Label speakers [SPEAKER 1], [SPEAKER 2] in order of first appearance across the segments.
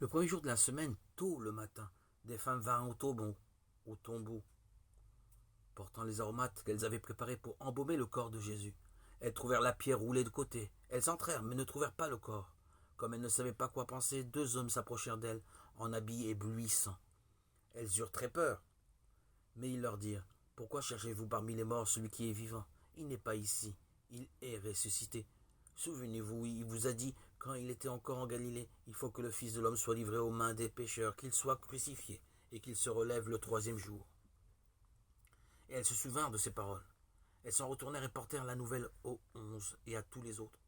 [SPEAKER 1] Le premier jour de la semaine, tôt le matin, des femmes vinrent au tombeau, portant les aromates qu'elles avaient préparés pour embaumer le corps de Jésus. Elles trouvèrent la pierre roulée de côté. Elles entrèrent, mais ne trouvèrent pas le corps. Comme elles ne savaient pas quoi penser, deux hommes s'approchèrent d'elles, en habits éblouissants. Elles eurent très peur. Mais ils leur dirent, « Pourquoi cherchez-vous parmi les morts celui qui est vivant? Il n'est pas ici, il est ressuscité. Souvenez-vous, il vous a dit, quand il était encore en Galilée, il faut que le Fils de l'homme soit livré aux mains des pécheurs, qu'il soit crucifié, et qu'il se relève le troisième jour. » Et elles se souvinrent de ces paroles. Elles s'en retournèrent et portèrent la nouvelle aux 11 et à tous les autres.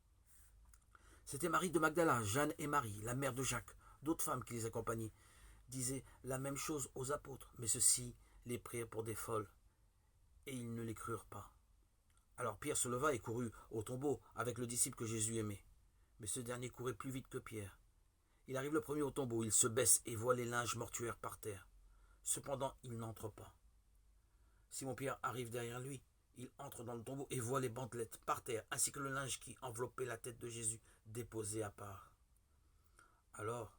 [SPEAKER 1] C'était Marie de Magdala, Jeanne et Marie, la mère de Jacques. D'autres femmes qui les accompagnaient disaient la même chose aux apôtres, mais ceux-ci les prirent pour des folles, et ils ne les crurent pas. Alors Pierre se leva et courut au tombeau avec le disciple que Jésus aimait. Mais ce dernier courait plus vite que Pierre. Il arrive le premier au tombeau, il se baisse et voit les linges mortuaires par terre. Cependant, il n'entre pas. Simon-Pierre arrive derrière lui. Il entre dans le tombeau et voit les bandelettes par terre, ainsi que le linge qui enveloppait la tête de Jésus déposé à part. Alors,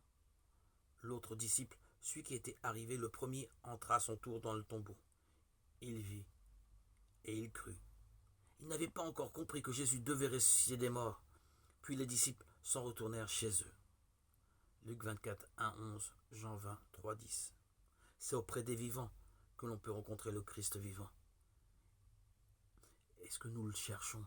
[SPEAKER 1] l'autre disciple, celui qui était arrivé le premier, entra à son tour dans le tombeau. Il vit et il crut. Il n'avait pas encore compris que Jésus devait ressusciter des morts. Puis les disciples s'en retournèrent chez eux. Luc 24, 1, 11, Jean 20, 3, 10. C'est auprès des vivants que l'on peut rencontrer le Christ vivant. Est-ce que nous le cherchons ?